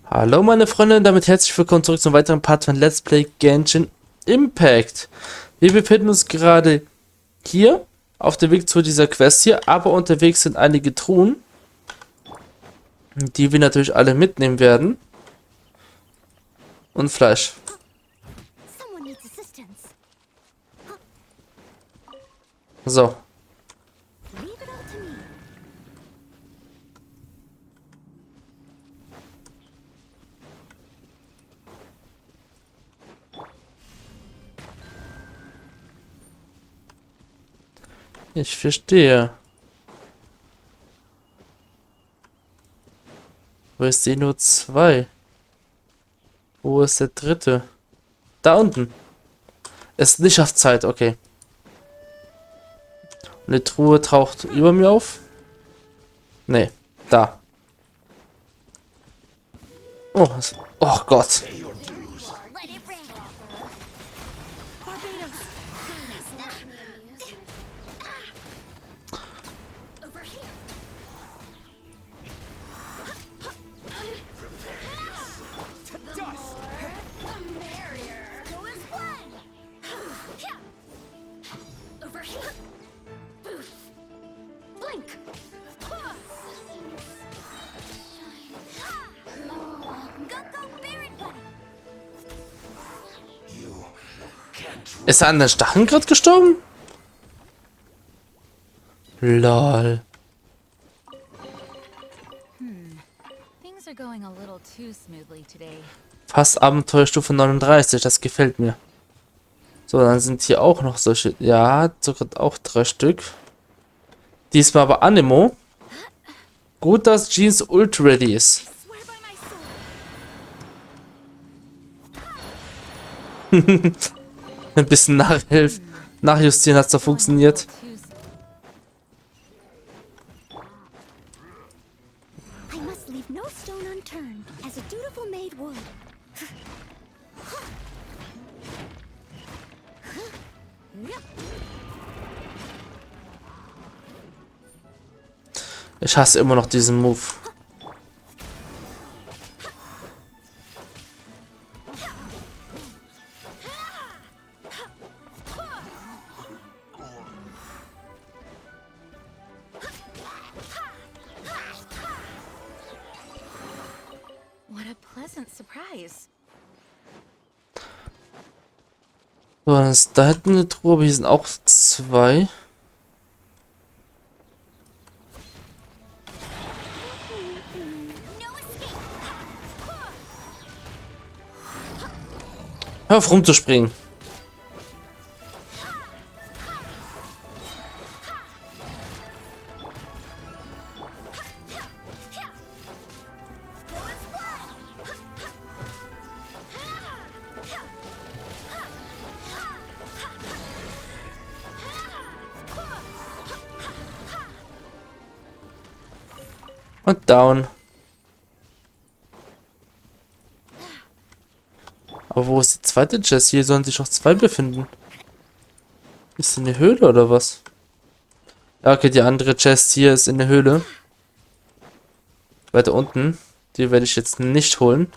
Hallo meine Freunde, damit herzlich willkommen zurück zum weiteren Part von Let's Play Genshin Impact. Wir befinden uns gerade hier auf dem Weg zu dieser Quest hier, aber unterwegs sind einige Truhen, die wir natürlich alle mitnehmen werden. Und Fleisch. So. Ich verstehe. Aber ich sehe nur zwei. Wo ist der dritte? Da unten. Ist nicht auf Zeit, okay. Und die Truhe taucht über mir auf. Nee, da. Oh, oh Gott. Ist er an den Stacheln gerade gestorben? Lol. Fast Abenteuerstufe 39, das gefällt mir. So, dann sind hier auch noch solche. Ja, sogar auch 3 Stück. Diesmal aber Animo. Gut, dass Jeans ult ready ist. Ein bisschen nachjustieren hat es doch funktioniert. Ich hasse immer noch diesen Move. So, dann ist da hinten eine Truhe, aber hier sind auch 2. Hör auf rumzuspringen. Und down. Aber wo ist die zweite Chest? Hier sollen sich noch 2 befinden. Ist in der Höhle oder was? Ja, okay, die andere Chest hier ist in der Höhle. Weiter unten. Die werde ich jetzt nicht holen.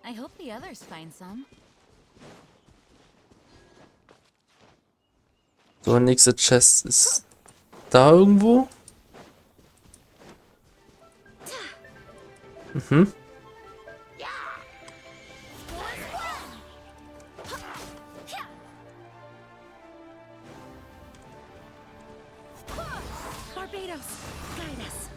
I hope the others find some. So, nächste Chest ist da irgendwo. Mhm. tornadoes, guide us.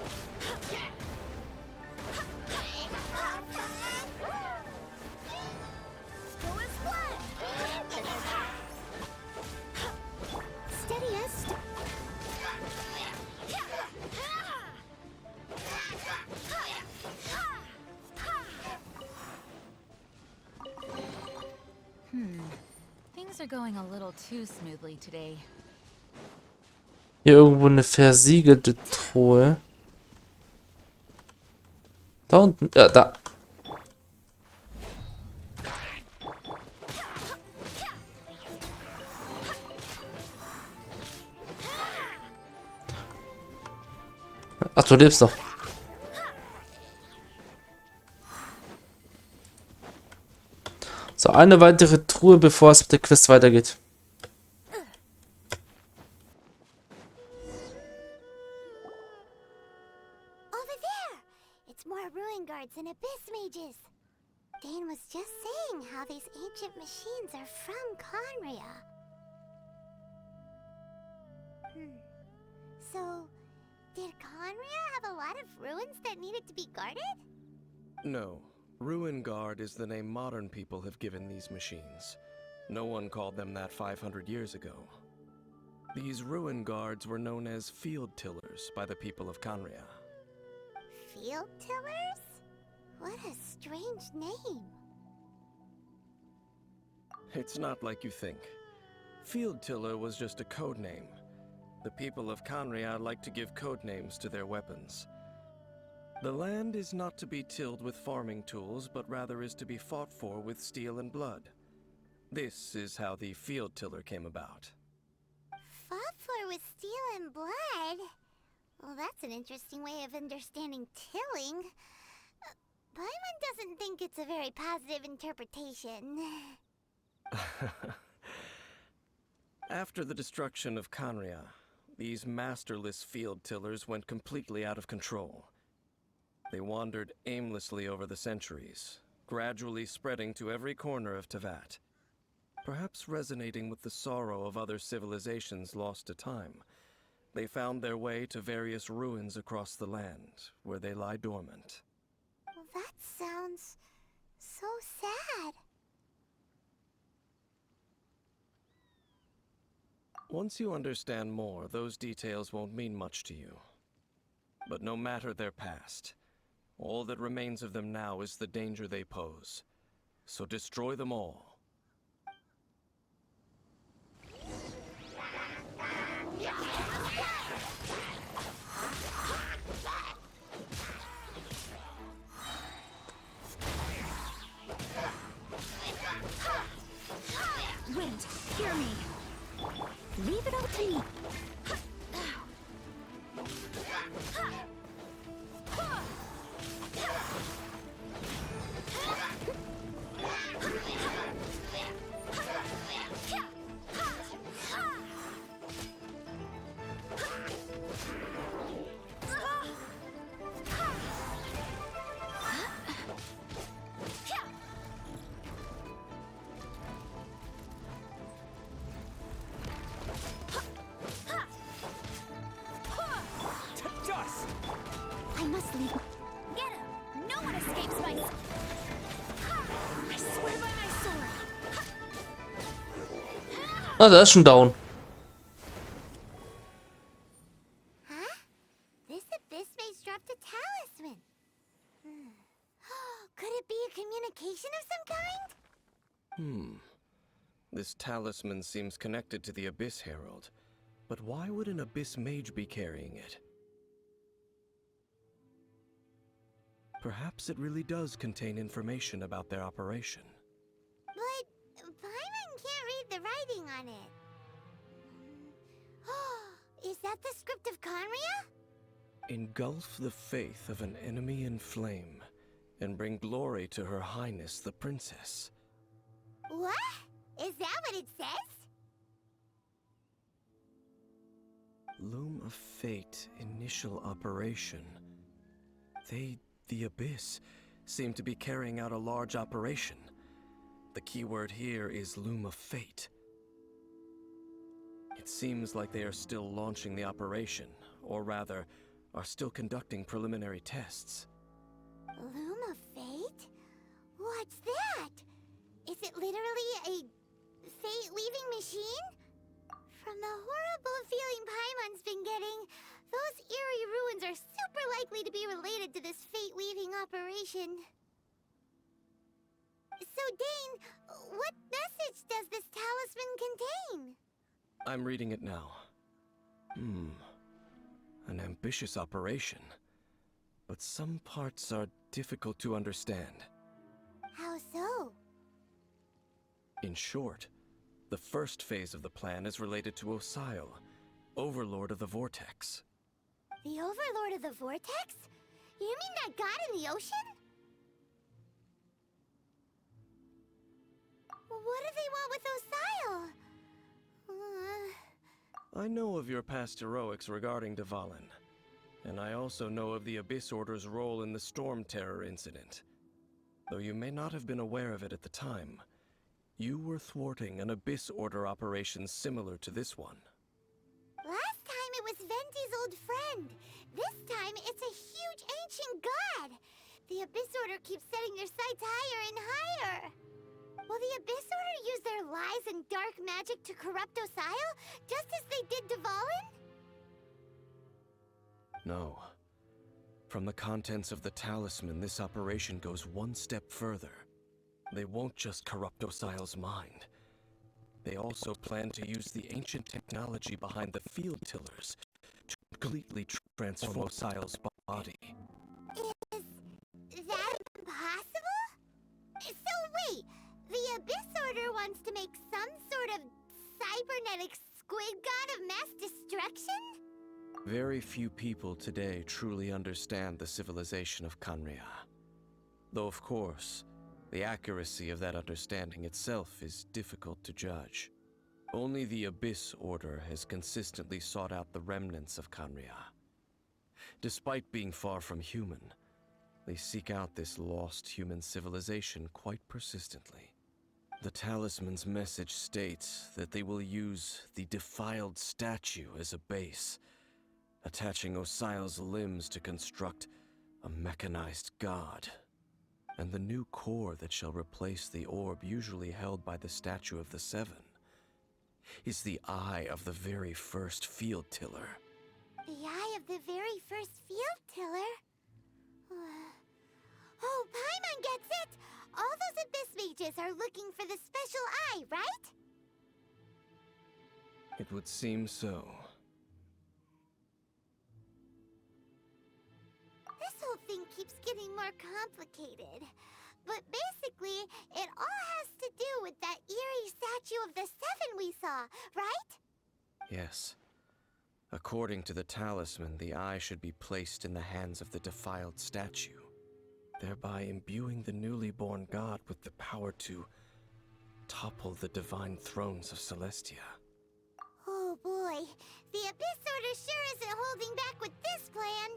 Steady us. Things are going a little too smoothly today. Hier irgendwo eine versiegelte Truhe. Da unten. Ja, da. Ach, du lebst noch. So, eine weitere Truhe, bevor es mit der Quest weitergeht. Over there! It's more ruin guards and abyss mages. Dane was just saying how these ancient machines are from Conria. So, did Conria have a lot of ruins that needed to be guarded? No. Ruin Guard is the name modern people have given these machines. No one called them that 500 years ago. These Ruin Guards were known as Field Tillers by the people of Conria. Field tillers? What a strange name. It's not like you think. Field Tiller was just a code name. The people of Conria like to give code names to their weapons. The land is not to be tilled with farming tools, but rather is to be fought for with steel and blood. This is how the Field Tiller came about. Fought for with steel and blood? Well, that's an interesting way of understanding tilling. Paimon doesn't think it's a very positive interpretation. After the destruction of Conria, these masterless field tillers went completely out of control. They wandered aimlessly over the centuries, gradually spreading to every corner of Teyvat. Perhaps resonating with the sorrow of other civilizations lost to time, they found their way to various ruins across the land, where they lie dormant. Well, that sounds so sad. Once you understand more, those details won't mean much to you. But no matter their past, all that remains of them now is the danger they pose. So destroy them all. Wind, hear me. Leave it all to me. I must leave. Get him! No one escapes my... I swear by my sword. Ah, der ist schon down. Huh? This abyss maze dropped a talisman. Could it be a communication of some kind? This talisman seems connected to the Abyss Herald. But why would an Abyss Mage be carrying it? Perhaps it really does contain information about their operation. But Paimon can't read the writing on it. Is that the script of Conria? Engulf the faith of an enemy in flame, and bring glory to Her Highness the Princess. What? Is that what it says? Loom of Fate initial operation. The Abyss, seem to be carrying out a large operation. The keyword here is Loom of Fate. It seems like they are still launching the operation, or rather, are still conducting preliminary tests. Loom of Fate? What's that? Is it literally a fate-weaving machine? From the horrible feeling Paimon's been getting, those eerie ruins are super likely to be related to this fate-weaving operation. So, Dane, what message does this talisman contain? I'm reading it now. An ambitious operation. But some parts are difficult to understand. How so? In short, the first phase of the plan is related to Osile, Overlord of the Vortex. The Overlord of the Vortex? You mean that god in the ocean? What do they want with Osile? I know of your past heroics regarding Dvalin, and I also know of the Abyss Order's role in the Storm Terror incident. Though you may not have been aware of it at the time, you were thwarting an Abyss Order operation similar to this one. Last time it was Venti's old friend. This time it's a huge ancient god. The Abyss Order keeps setting their sights higher and higher. Will the Abyss Order use their lies and dark magic to corrupt Osile, just as they did Dvalin? No. From the contents of the talisman, this operation goes one step further. They won't just corrupt Osile's mind. They also plan to use the ancient technology behind the field tillers to completely transform Osile's body. Is that impossible? So wait, the Abyss Order wants to make some sort of cybernetic squid god of mass destruction? Very few people today truly understand the civilization of Khaenri'ah. Though of course, the accuracy of that understanding itself is difficult to judge. Only the Abyss Order has consistently sought out the remnants of Khaenri'ah. Despite being far from human, they seek out this lost human civilization quite persistently. The talisman's message states that they will use the defiled statue as a base, attaching Osile's limbs to construct a mechanized god. And the new core that shall replace the orb usually held by the Statue of the Seven is the eye of the very first field tiller. The eye of the very first field tiller? Oh, Paimon gets it! All those Abyss mages are looking for the special eye, right? It would seem so. This whole thing keeps getting more complicated. But basically, it all has to do with that eerie statue of the Seven we saw, right? Yes. According to the talisman, the eye should be placed in the hands of the defiled statue, thereby imbuing the newly born god with the power to topple the divine thrones of Celestia. Oh boy, the Abyss Order sure isn't holding back with this plan.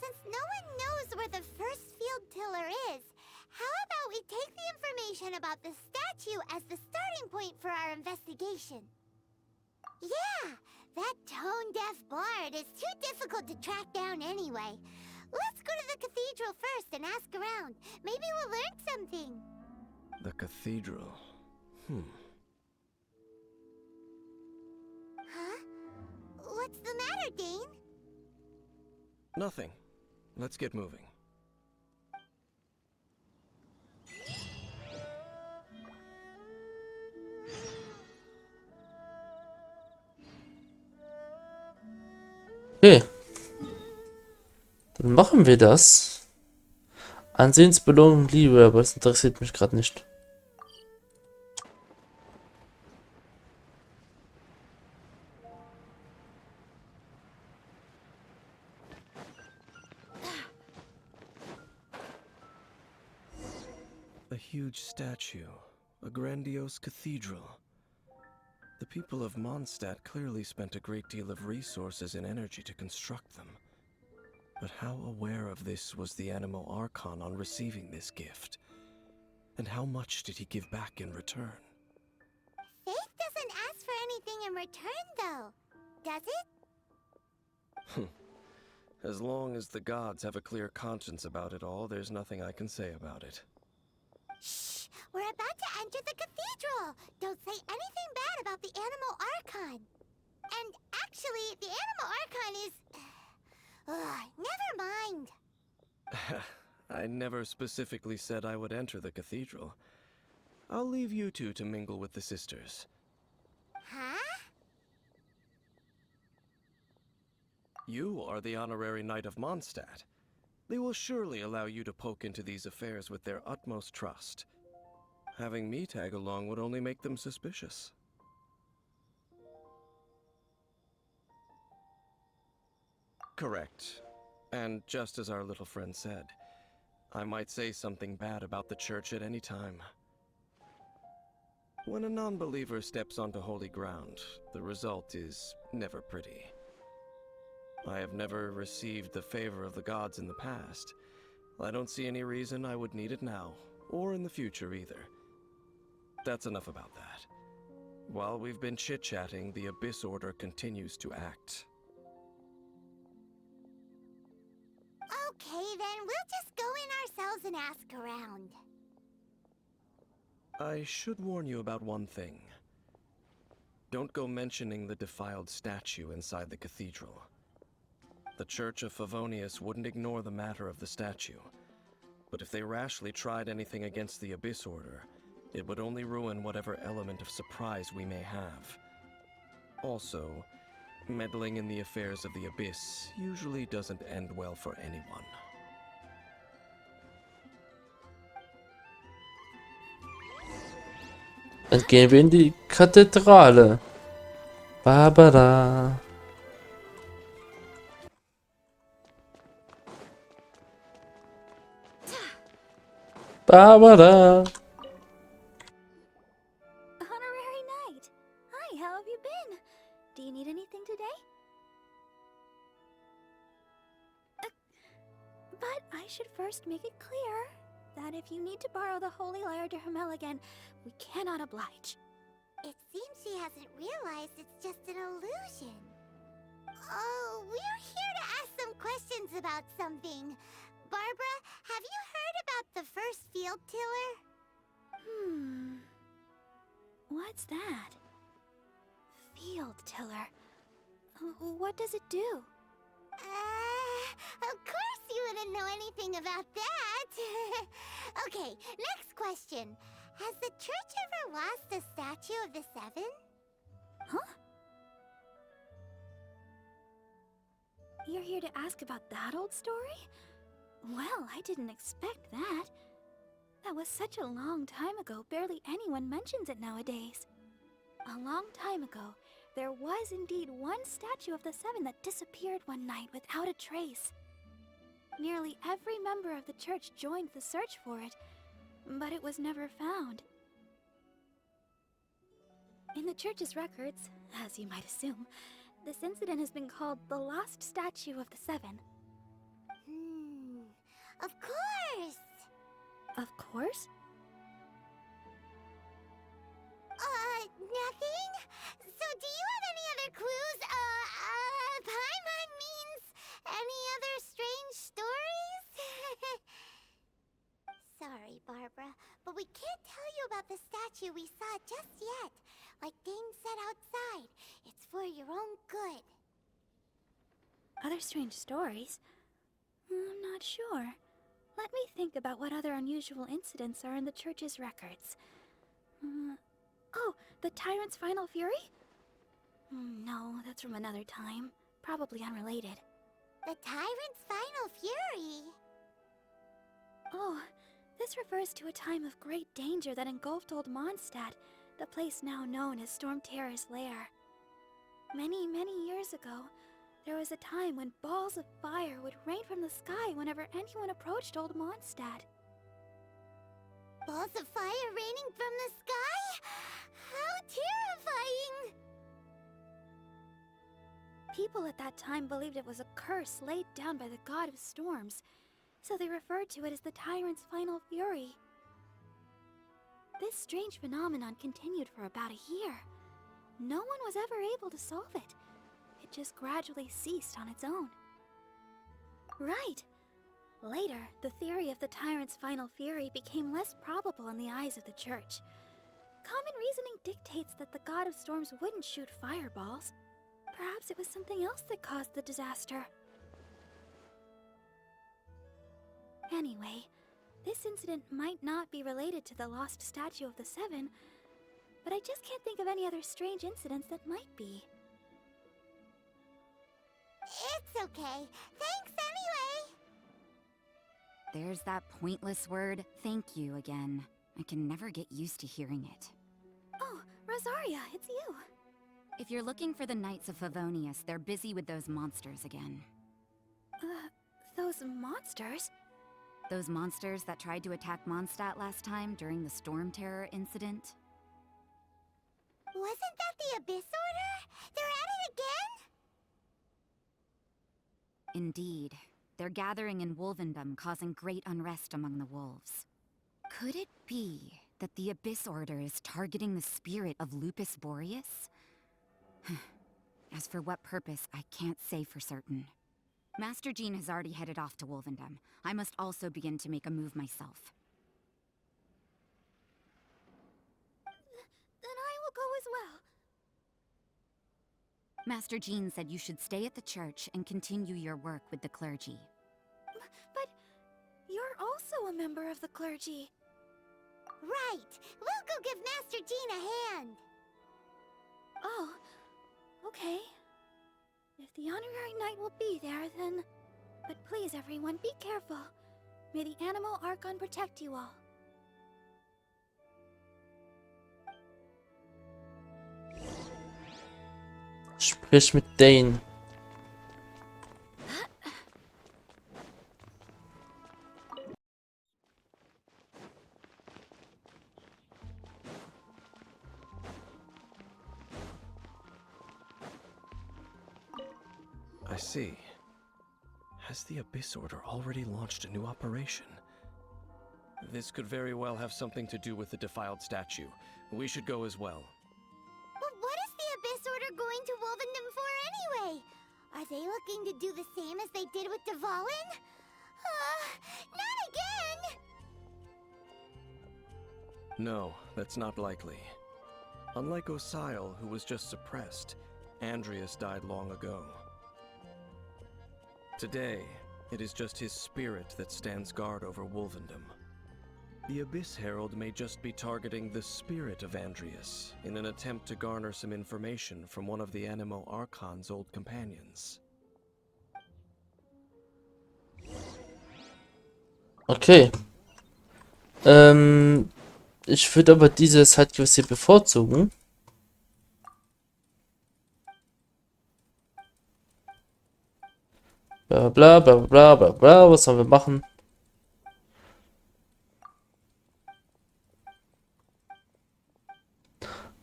Since no one knows where the first field tiller is, how about we take the information about the statue as the starting point for our investigation? Yeah, that tone-deaf bard is too difficult to track down anyway. Let's go to the cathedral first and ask around. Maybe we'll learn something. The cathedral. Huh? What's the matter, Dane? Nothing. Let's get moving. Okay. Dann machen wir das. Ansehensbelohnung Liebe, aber das interessiert mich gerade nicht. A huge statue, a grandiose cathedral. The people of Mondstadt clearly spent a great deal of resources and energy to construct them. But how aware of this was the Animo Archon on receiving this gift? And how much did he give back in return? Faith doesn't ask for anything in in return, though. Does it? As long as the gods have a clear conscience about it all, there's nothing I can say about it. Shh! We're about to enter the cathedral! Don't say anything bad about the Animal Archon. And actually, the Animal Archon is... never mind. I never specifically said I would enter the cathedral. I'll leave you two to mingle with the sisters. Huh? You are the honorary knight of Mondstadt. They will surely allow you to poke into these affairs with their utmost trust. Having me tag along would only make them suspicious. Correct. And just as our little friend said, I might say something bad about the church at any time. When a non-believer steps onto holy ground, the result is never pretty. I have never received the favor of the gods in the past. I don't see any reason I would need it now, or in the future either. That's enough about that. While we've been chit-chatting, the Abyss Order continues to act. Okay, then we'll just go in ourselves and ask around. I should warn you about one thing. Don't go mentioning the defiled statue inside the cathedral. The Church of Favonius wouldn't ignore the matter of the statue, but if they rashly tried anything against the Abyss Order, it would only ruin whatever element of surprise we may have. Also, meddling in the affairs of the Abyss usually doesn't end well for anyone. Dann gehen wir in die Kathedrale. Barbara. Barbara. Honorary Knight. Hi, how have you been? Do you need anything today? But I should first make it clear that if you need to borrow the Holy Lyre to Hermel again, we cannot oblige. It seems she hasn't realized it's just an illusion. Oh, we're here to ask some questions about something. Barbara, have you heard about the first field tiller? What's that? Field tiller. What does it do? Of course you wouldn't know anything about that. Okay, next question. Has the church ever lost a statue of the Seven? Huh? You're here to ask about that old story? Well, I didn't expect that. That was such a long time ago, barely anyone mentions it nowadays. A long time ago, there was indeed one statue of the Seven that disappeared one night without a trace. Nearly every member of the church joined the search for it, but it was never found. In the church's records, as you might assume, this incident has been called the Lost Statue of the Seven. Of course! Of course? Nothing? So do you have any other clues? Paimon means any other strange stories? Sorry, Barbara, but we can't tell you about the statue we saw just yet. Like Dane said outside, it's for your own good. Other strange stories? I'm not sure. Let me think about what other unusual incidents are in the church's records. Oh, the Tyrant's Final Fury? No, that's from another time. Probably unrelated. The Tyrant's Final Fury? Oh, this refers to a time of great danger that engulfed old Mondstadt, the place now known as Storm Terror's lair. Many, many years ago, there was a time when balls of fire would rain from the sky whenever anyone approached old Mondstadt. Balls of fire raining from the sky? How terrifying! People at that time believed it was a curse laid down by the god of storms, so they referred to it as the Tyrant's Final Fury. This strange phenomenon continued for about a year, no one was ever able to solve it. It just gradually ceased on its own. Right. Later, the theory of the tyrant's final fury became less probable in the eyes of the church. Common reasoning dictates that the god of storms wouldn't shoot fireballs. Perhaps it was something else that caused the disaster. Anyway, this incident might not be related to the lost statue of the Seven, but I just can't think of any other strange incidents that might be. It's okay. Thanks anyway. There's that pointless word, thank you, again. I can never get used to hearing it. Oh, Rosaria, it's you. If you're looking for the Knights of Favonius, they're busy with those monsters again. Those monsters? Those monsters that tried to attack Mondstadt last time during the Storm Terror incident? Wasn't that the Abyss Order? They're at it again? Indeed. They're gathering in Wolvendom, causing great unrest among the wolves. Could it be that the Abyss Order is targeting the spirit of Lupus Boreas? As for what purpose, I can't say for certain. Master Jean has already headed off to Wolvendom. I must also begin to make a move myself. Then I will go as well. Master Jean said you should stay at the church and continue your work with the clergy. But you're also a member of the clergy. Right. We'll go give Master Jean a hand. Oh, okay. If the honorary knight will be there, then... But please, everyone, be careful. May the Animal Archon protect you all. Sprich mit Dane. I see. Has the Abyss Order already launched a new operation? This could very well have something to do with the defiled statue. We should go as well. But what is the Abyss Order going to Wolvendom for anyway? Are they looking to do the same as they did with Dvalin? Not again! No, that's not likely. Unlike Osile, who was just suppressed, Andreas died long ago. Today, it is just his spirit that stands guard over Wolvendom. The Abyss Herald may just be targeting the spirit of Andreas in an attempt to garner some information from one of the Animo Archon's old companions. Okay. Ich würde aber diese Sidequest hier bevorzugen. Bla bla bla bla bla bla. Was sollen wir machen?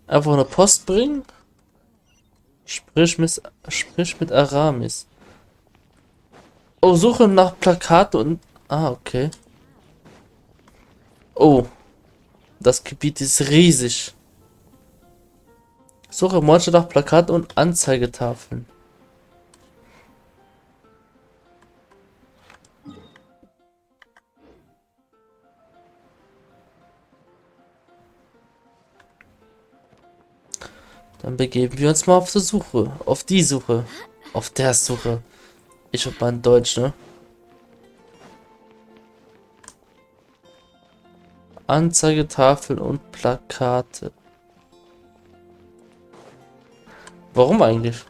Einfach eine Post bringen? Sprich mit Aramis. Oh, suche nach Plakate und... Ah, okay. Oh. Das Gebiet ist riesig. Suche Mondstadt nach Plakaten und Anzeigetafeln. Dann begeben wir uns mal auf die Suche. Auf die Suche. Auf der Suche. Ich hab mal in Deutsch, ne? Anzeigetafeln und Plakate. Warum eigentlich?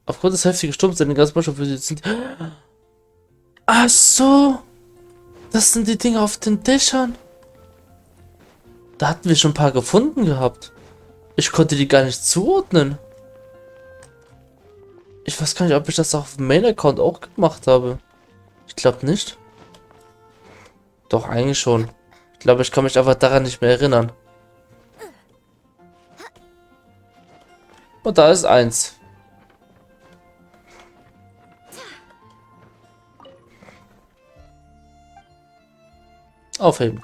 Aufgrund des heftigen Sturms sind die ganzen Mannschaft für sie sind. Ach so! Das sind die Dinge auf den Dächern. Da hatten wir schon ein paar gefunden gehabt. Ich konnte die gar nicht zuordnen. Ich weiß gar nicht, ob ich das auf dem Main-Account auch gemacht habe. Ich glaube nicht. Doch, eigentlich schon. Ich glaube, ich kann mich einfach daran nicht mehr erinnern. Und da ist eins. Aufheben.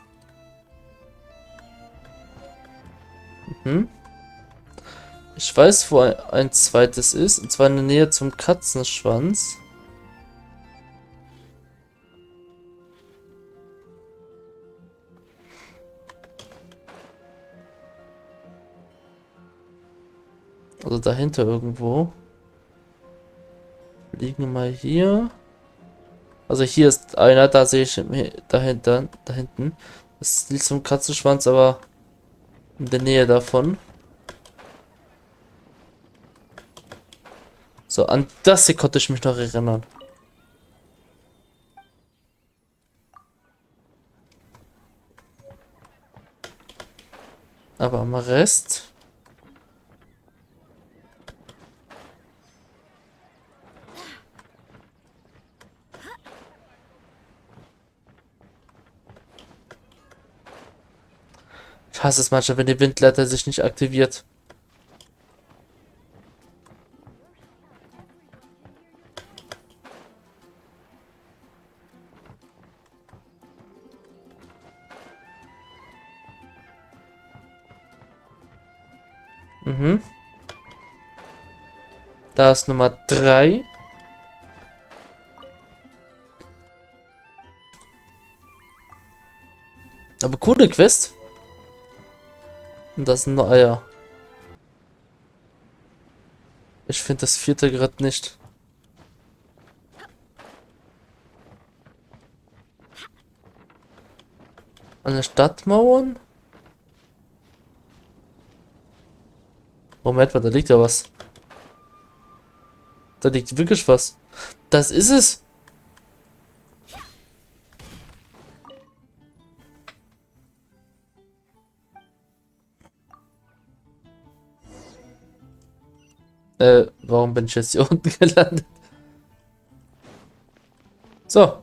Ich weiß, wo ein zweites ist, und zwar in der Nähe zum Katzenschwanz. Also dahinter irgendwo. Liegen wir mal hier. Also hier ist einer, da sehe ich dahinter, da hinten. Das liegt zum Katzenschwanz, aber in der Nähe davon. So, an das hier konnte ich mich noch erinnern. Aber am Rest... Ich hasse es manchmal, wenn die Windleiter sich nicht aktiviert. Mhm. Da ist Nummer 3. Aber coole Quest. Und das sind nur Eier. Ich finde das 4. gerade nicht. An den Stadtmauern? Moment mal, da liegt ja was. Da liegt wirklich was. Das ist es. Warum bin ich jetzt hier unten gelandet? So.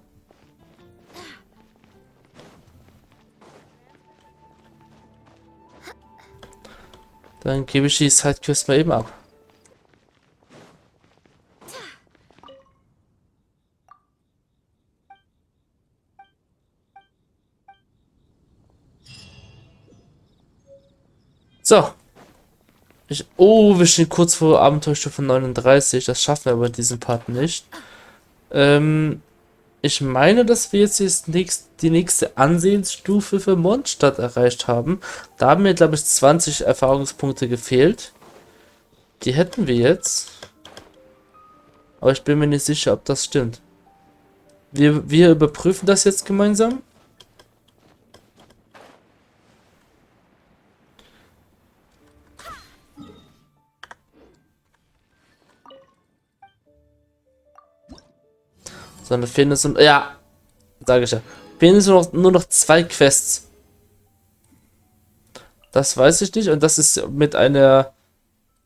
Dann gebe ich die Sidequest mal eben ab. So. Wir stehen kurz vor Abenteuerstufe 39. Das schaffen wir aber in diesem Part nicht. Ich meine, dass wir jetzt die nächste Ansehensstufe für Mondstadt erreicht haben. Da haben mir, glaube ich, 20 Erfahrungspunkte gefehlt. Die hätten wir jetzt. Aber ich bin mir nicht sicher, ob das stimmt. Wir überprüfen das jetzt gemeinsam. Sondern fehlen uns ja, sage ich ja. Fehlen uns nur noch 2 Quests. Das weiß ich nicht. Und das ist mit einer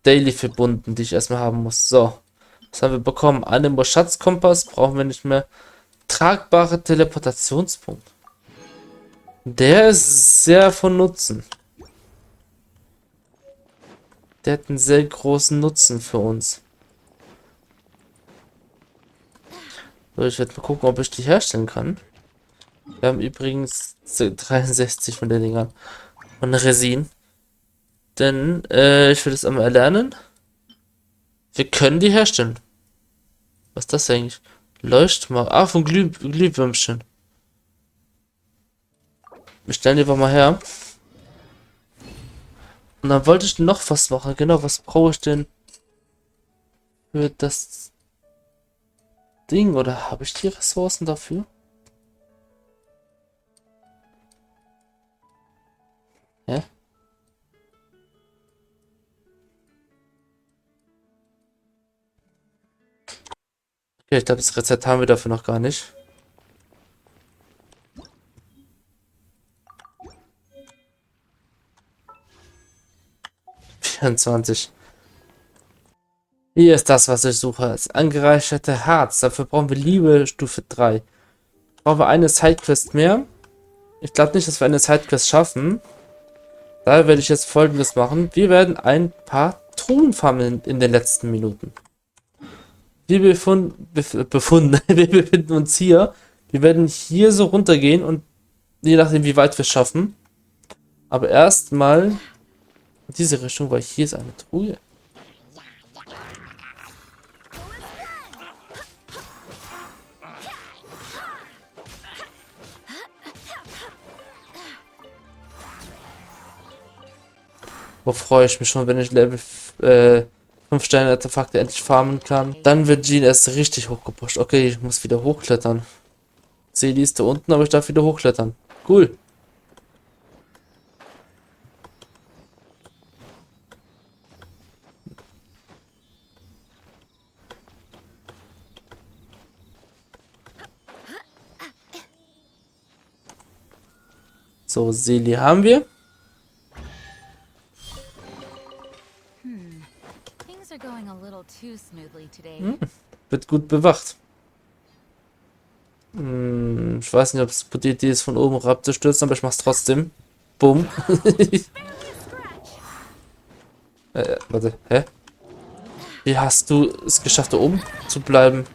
Daily verbunden, die ich erstmal haben muss. So. Was haben wir bekommen? Animo Schatzkompass brauchen wir nicht mehr. Tragbare Teleportationspunkt. Der ist sehr von Nutzen. Der hat einen sehr großen Nutzen für uns. So, ich werde mal gucken, ob ich die herstellen kann. Wir haben übrigens 63 von den Dingern. Von Resin. Denn, ich will das einmal erlernen. Wir können die herstellen. Was ist das eigentlich? Leuchtmark. Ah, von Glühwürmchen. Wir stellen die einfach mal her. Und dann wollte ich noch was machen. Genau, was brauche ich denn für das Ding? Oder habe ich die Ressourcen dafür? Hä? Okay, ich glaube, das Rezept haben wir dafür noch gar nicht. Hier ist das, was ich suche. Das angereicherte Harz. Dafür brauchen wir Liebe Stufe 3. Brauchen wir eine Sidequest mehr. Ich glaube nicht, dass wir eine Sidequest schaffen. Daher werde ich jetzt Folgendes machen. Wir werden ein paar Truhen farmen in den letzten Minuten. Wir wir befinden uns hier. Wir werden hier so runtergehen und je nachdem, wie weit wir es schaffen. Aber erstmal in diese Richtung, weil hier ist eine Truhe. Wo freue ich mich schon, wenn ich Level 5 Sterne Artefakte endlich farmen kann. Dann wird Jean erst richtig hochgepusht. Okay, ich muss wieder hochklettern. Sehe die ist da unten, aber ich darf wieder hochklettern. Cool. So, Seli haben wir. Things are going a little too smoothly today. Wird gut bewacht. Ich weiß nicht, ob es gute Idee ist, von oben abzustürzen, aber ich mach's trotzdem. Bumm. Warte, hä? Wie hast du es geschafft, da oben zu bleiben?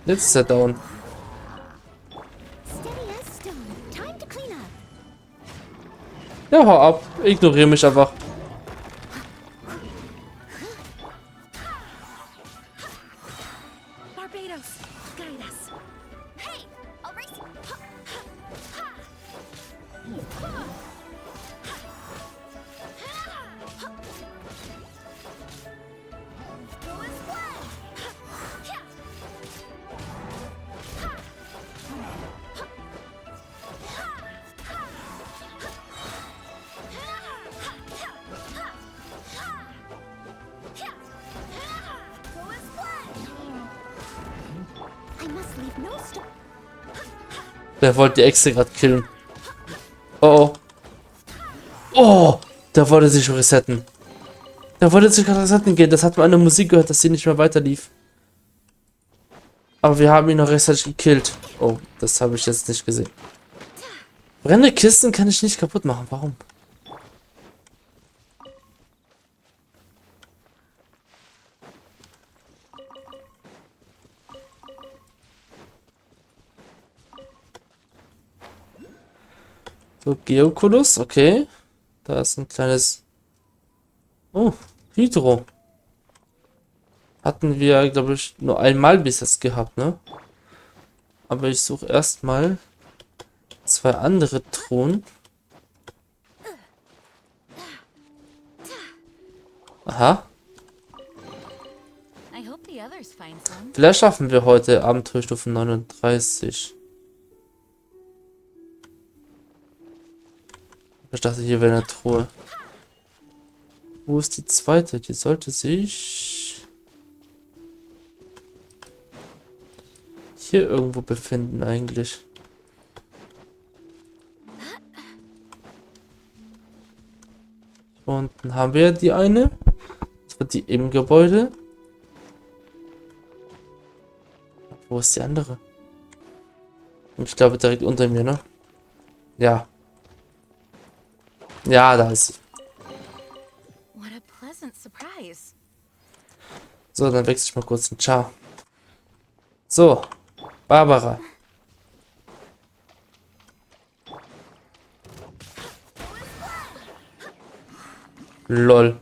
Jetzt ist er down. Steady as stone. Time to clean up. Ja, hau ab. Ignoriere mich einfach. Barbados, guide us. Hey, I'll race you. I must leave no stone. Der wollte die Echse gerade killen. Oh, oh. Oh, der wollte sich resetten. Der wollte sich gerade resetten gehen. Das hat man an der Musik gehört, dass sie nicht mehr weiter lief. Aber wir haben ihn noch rechtzeitig gekillt. Oh, das habe ich jetzt nicht gesehen. Brennende Kisten kann ich nicht kaputt machen. Warum? So, Geokulus, okay. Da ist ein kleines... Oh, Hydro. Hatten wir, glaube ich, nur einmal bis jetzt gehabt, ne? Aber ich suche erstmal 2 andere Truhen. Aha. I hope the others find some. Vielleicht schaffen wir heute Abenteuerstufe 39. Ich dachte, hier wäre eine Truhe. Wo ist die zweite? Die sollte sich hier irgendwo befinden eigentlich. Hier unten haben wir die eine. Das wird die im Gebäude. Wo ist die andere? Ich glaube direkt unter mir, ne? Ja. Ja, da ist sie. What a pleasant surprise. So, dann wechsle ich mal kurz den Char. So, Barbara. Lol.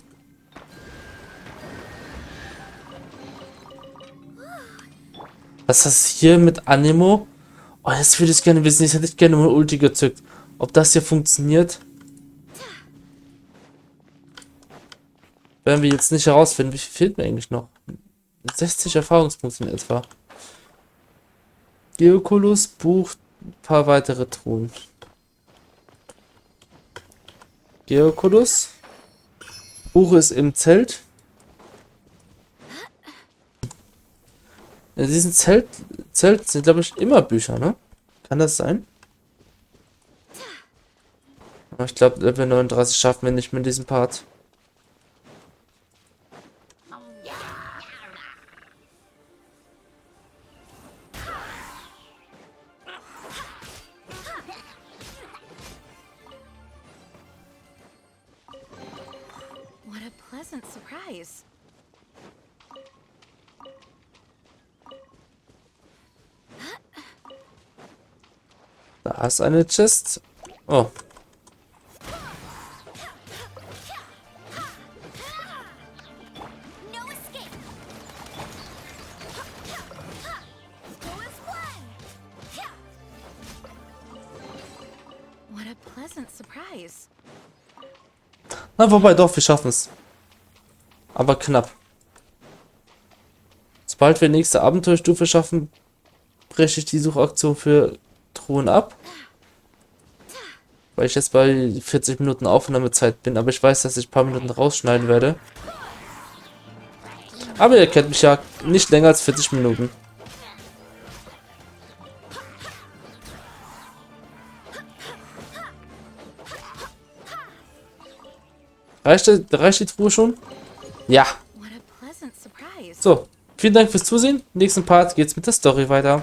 Was ist das hier mit Animo? Oh, jetzt würde ich gerne wissen. Ich hätte gerne mal Ulti gezückt. Ob das hier funktioniert? Werden wir jetzt nicht herausfinden. Wie viel fehlt mir eigentlich noch? 60 Erfahrungspunkte in etwa. Geokulus bucht ein paar weitere Truhen. Geokulus. Buche ist im Zelt. In diesem Zelt sind, glaube ich, immer Bücher, ne? Kann das sein? Aber ich glaube, Level 39 schaffen wir nicht mit diesem Part. What a pleasant surprise. Da ist eine Chest. Oh. No escape. Go as one. pleasant surprise. Na, wobei doch, wir schaffen es. Aber knapp. Sobald wir nächste Abenteuerstufe schaffen, breche ich die Suchaktion für Truhen ab. Weil ich jetzt bei 40 Minuten Aufnahmezeit bin, aber ich weiß, dass ich ein paar Minuten rausschneiden werde. Aber ihr kennt mich ja, nicht länger als 40 Minuten. Reicht die Truhe schon? Ja. What a pleasant surprise. So, vielen Dank fürs Zusehen. Im nächsten Part geht's mit der Story weiter.